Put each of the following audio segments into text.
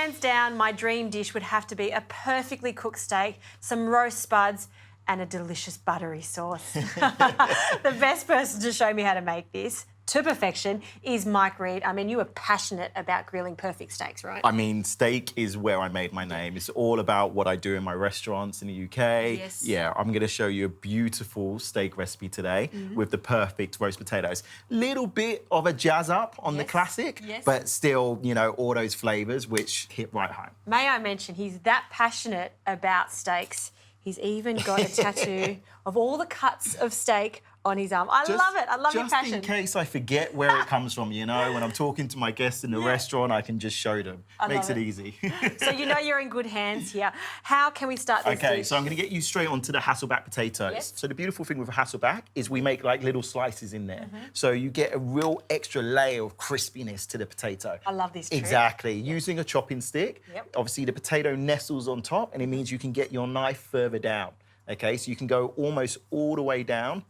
hands down, my dream dish would have to be a perfectly cooked steak, some roast spuds, and a delicious buttery sauce. The best person to show me how to make this to perfection is Reid. I mean, you are passionate about grilling perfect steaks, right? I mean, steak is where I made my name. It's all about what I do in my restaurants in the UK. Yes. Yeah, I'm going to show you a beautiful steak recipe today with the perfect roast potatoes. Little bit of a jazz up on the classic, but still, you know, all those flavours which hit right home. May I mention, he's that passionate about steaks. He's even got a tattoo of all the cuts of steak on his arm. I love it. I love your passion. Just in case I forget where it comes from, you know, when I'm talking to my guests in the restaurant, I can just show them. Makes it easy. So you know you're in good hands here. How can we start this dish? So I'm going to get you straight onto the Hasselback potatoes. Yes. So the beautiful thing with a Hasselback is we make like little slices in there. So you get a real extra layer of crispiness to the potato. I love this trick. Exactly. Using a chopping stick, obviously the potato nestles on top and it means you can get your knife further down. Okay, so you can go almost all the way down.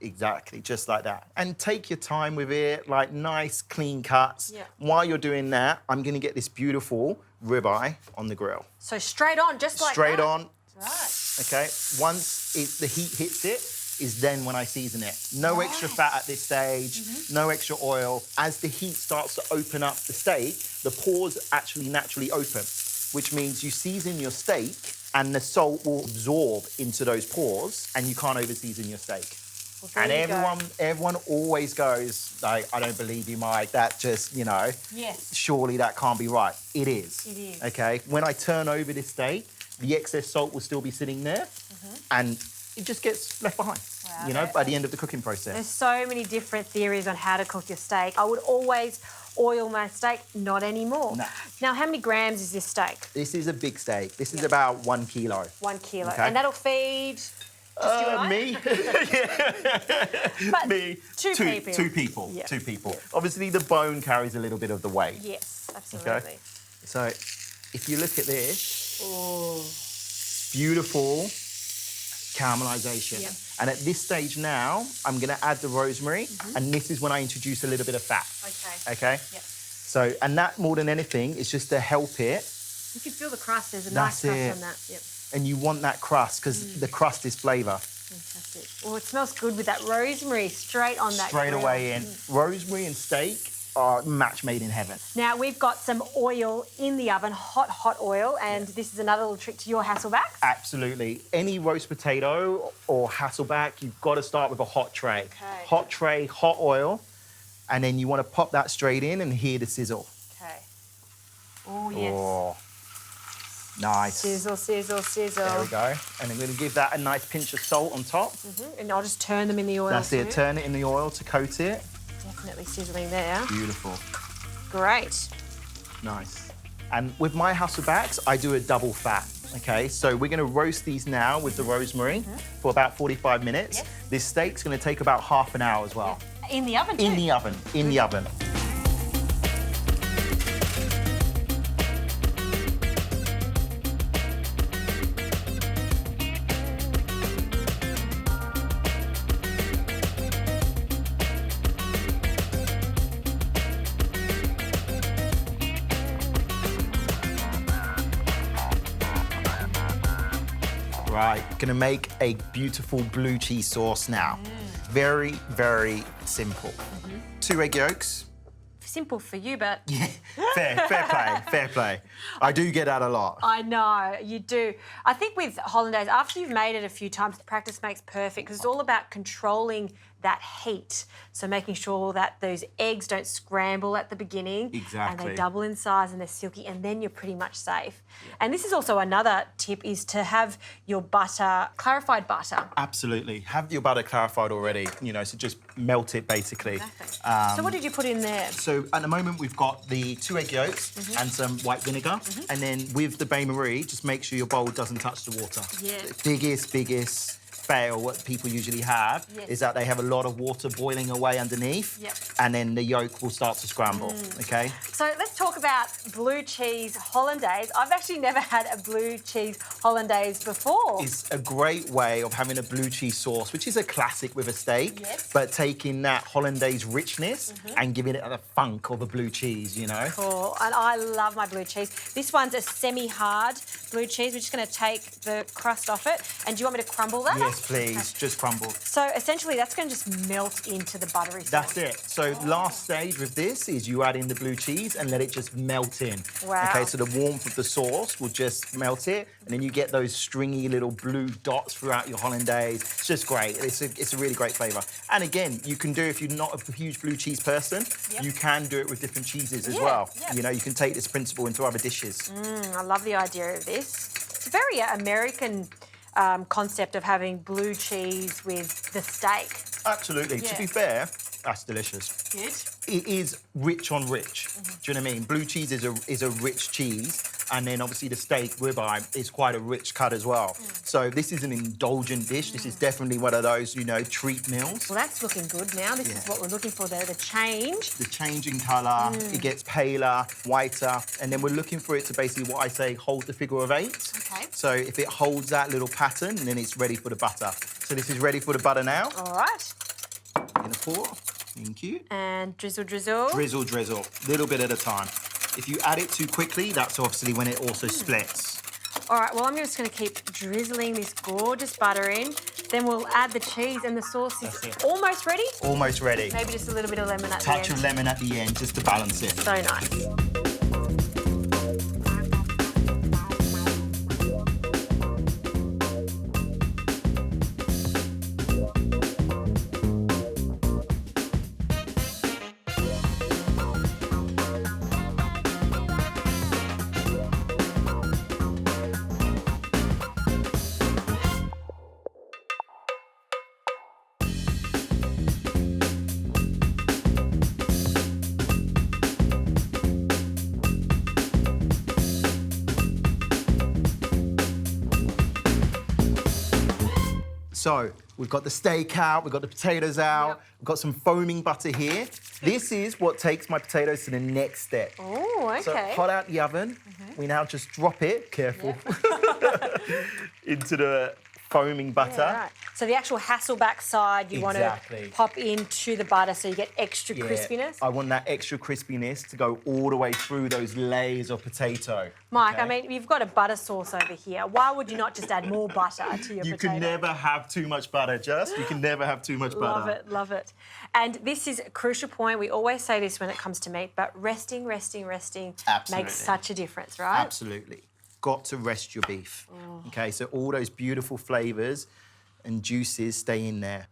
Exactly, just like that. And take your time with it, like nice, clean cuts. While you're doing that, I'm going to get this beautiful ribeye on the grill. So straight on, just like that? Straight on. Right. Okay, once the heat hits it, is then when I season it. No extra fat at this stage, no extra oil. As the heat starts to open up the steak, the pores actually naturally open, which means you season your steak and the salt will absorb into those pores and you can't over-season your steak. Well, and everyone always goes, like, I don't believe you, Mike, that just, you know, surely that can't be right. It is. It is. Okay, when I turn over this steak, the excess salt will still be sitting there and it just gets left behind, you know, by the end of the cooking process. There's so many different theories on how to cook your steak. I would always oil my steak, not anymore. No. Now, how many grams is this steak? This is a big steak. This is about 1 kilo. 1 kilo. Okay. And that'll feed me. But me. Two people. Two people. Yeah. Two people. Obviously, the bone carries a little bit of the weight. Yes, absolutely. Okay. So, if you look at this, beautiful caramelization. And at this stage now, I'm going to add the rosemary, and this is when I introduce a little bit of fat. Okay. So, and that more than anything is just to help it. You can feel the crust. There's a nice crust on that. And you want that crust because the crust is flavour. Fantastic. Oh, it smells good with that rosemary straight on that Straight grill. away in. Rosemary and steak are a match made in heaven. Now, we've got some oil in the oven, hot oil, and this is another little trick to your Hasselbacks. Absolutely. Any roast potato or Hasselback, you've got to start with a hot tray. Okay. Hot tray, hot oil, and then you want to pop that straight in and hear the sizzle. Okay. Oh, yes. Oh. Nice. Sizzle, sizzle, sizzle. There we go. And I'm going to give that a nice pinch of salt on top. And I'll just turn them in the oil. That's it. Turn it in the oil to coat it. Definitely sizzling there. Beautiful. Great. Nice. And with my Hasselbacks, I do a double fat. Okay, so we're going to roast these now with the rosemary for about 45 minutes. This steak's going to take about half an hour as well. In the oven too? In the oven. In the oven. Right, gonna make a beautiful blue cheese sauce now. Very, very simple. 2 egg yolks. Simple for you, but... Yeah, fair play. I do get that a lot. I know, you do. I think with Hollandaise, after you've made it a few times, practice makes perfect, because it's all about controlling that heat. So making sure that those eggs don't scramble at the beginning. Exactly. And they double in size and they're silky, and then you're pretty much safe. And this is also another tip, is to have your butter, clarified butter. Absolutely. Have your butter clarified already, you know, so just melt it basically. Exactly. So what did you put in there? So at the moment we've got the 2 egg yolks and some white vinegar. And then with the bain marie, just make sure your bowl doesn't touch the water. Yeah. Biggest fail what people usually have is that they have a lot of water boiling away underneath, and then the yolk will start to scramble, okay? So let's talk about blue cheese hollandaise. I've actually never had a blue cheese hollandaise before. It's a great way of having a blue cheese sauce, which is a classic with a steak, but taking that hollandaise richness and giving it the funk of a blue cheese, you know? Cool, and I love my blue cheese. This one's a semi-hard blue cheese. We're just going to take the crust off it. And do you want me to crumble that? Yes, please, just crumble. So essentially that's going to just melt into the buttery sauce. That's it. So last stage with this is you add in the blue cheese and let it just melt in. Wow. Okay, so the warmth of the sauce will just melt it, and then you get those stringy little blue dots throughout your hollandaise. It's just great. It's a really great flavour. And again, you can do, if you're not a huge blue cheese person, you can do it with different cheeses as well. You know, you can take this principle into other dishes. I love the idea of this. It's a very American concept of having blue cheese with the steak. Absolutely. To be fair, that's delicious. Good. It is rich on rich. Do you know what I mean? Blue cheese is a rich cheese, and then obviously the steak ribeye is quite a rich cut as well. So this is an indulgent dish. This is definitely one of those, you know, treat meals. Well, that's looking good now. This is what we're looking for there, the change. The change in colour, it gets paler, whiter, and then we're looking for it to basically, what I say, hold the figure of 8. Okay. So if it holds that little pattern, then it's ready for the butter. So this is ready for the butter now. All right. I'm gonna pour. Thank you. And drizzle, drizzle. Drizzle, drizzle. Little bit at a time. If you add it too quickly, that's obviously when it also splits. All right, well, I'm just going to keep drizzling this gorgeous butter in. Then we'll add the cheese, and the sauce is almost ready. Almost ready. Maybe just a little bit of lemon at the end. Touch of lemon at the end, just to balance it. So nice. So we've got the steak out, we've got the potatoes out, we've got some foaming butter here. This is what takes my potatoes to the next step. Oh, okay. So hot out the oven. We now just drop it, careful, into the foaming butter. Yeah, right. So the actual Hasselback side, you want to pop into the butter so you get extra crispiness? I want that extra crispiness to go all the way through those layers of potato. Mike, I mean, you've got a butter sauce over here. Why would you not just add more butter to your potato? You can never have too much butter, Just. You can never have too much butter. Love it, love it. And this is a crucial point. We always say this when it comes to meat, but resting makes such a difference, right? Absolutely. Got to rest your beef. Okay, so all those beautiful flavours and juices stay in there.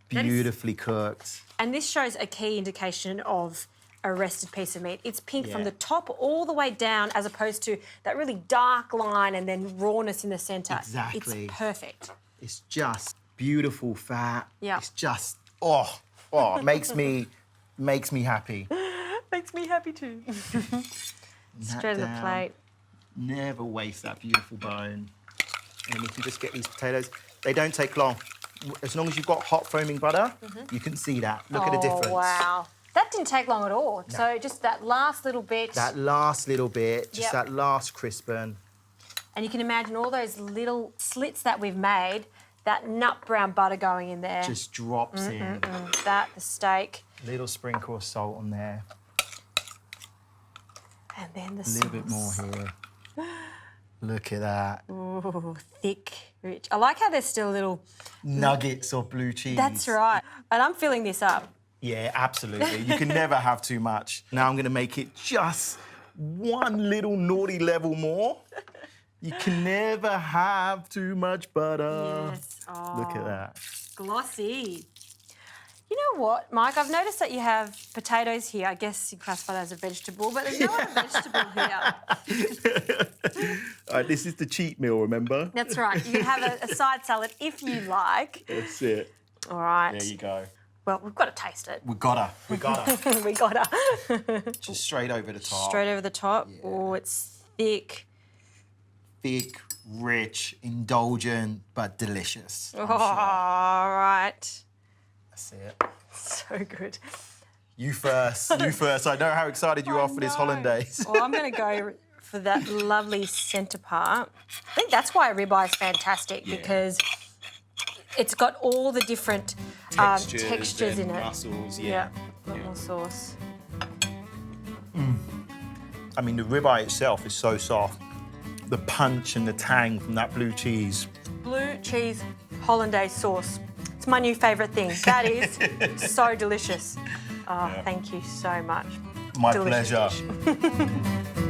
Beautifully cooked. And this shows a key indication of a rested piece of meat. It's pink from the top all the way down, as opposed to that really dark line and then rawness in the centre. Exactly. It's perfect. It's just beautiful fat. Yeah. It's just, it makes me happy. Makes me happy too. Straight to the plate. Never waste that beautiful bone. And if you just get these potatoes, they don't take long. As long as you've got hot foaming butter, you can see that. Look at the difference. Oh, wow. That didn't take long at all. No. So just that last little bit. That last little bit, just that last crispin. And you can imagine all those little slits that we've made, that nut brown butter going in there. Just drops in. That, the steak. Little sprinkle of salt on there. And then the sauce. A little bit more here. Look at that. Ooh, thick, rich. I like how there's still little nuggets of blue cheese. That's right. And I'm filling this up. Yeah, absolutely. You can never have too much. Now I'm going to make it just one little naughty level more. You can never have too much butter. Yes. Oh, look at that. Glossy. You know what, Mike? I've noticed that you have potatoes here. I guess you classify that as a vegetable, but there's no other vegetable here. All right, this is the cheat meal, remember? That's right. You can have a side salad if you like. That's it. All right. There you go. Well, we've got to taste it. We gotta. We gotta. Just straight over the top. Straight over the top. Yeah. Oh, it's thick. Thick, rich, indulgent, but delicious. All right. That's it. So good. You first. You first. I know how excited you are for this Hollandaise. Well, I'm going to go for that lovely centre part. I think that's why a ribeye is fantastic, because it's got all the different textures in it. Muscles, Yeah, a lot more sauce. I mean, the ribeye itself is so soft. The punch and the tang from that blue cheese. Blue cheese Hollandaise sauce. It's my new favourite thing. That is so delicious. Oh, thank you so much. My Delicious pleasure. dish.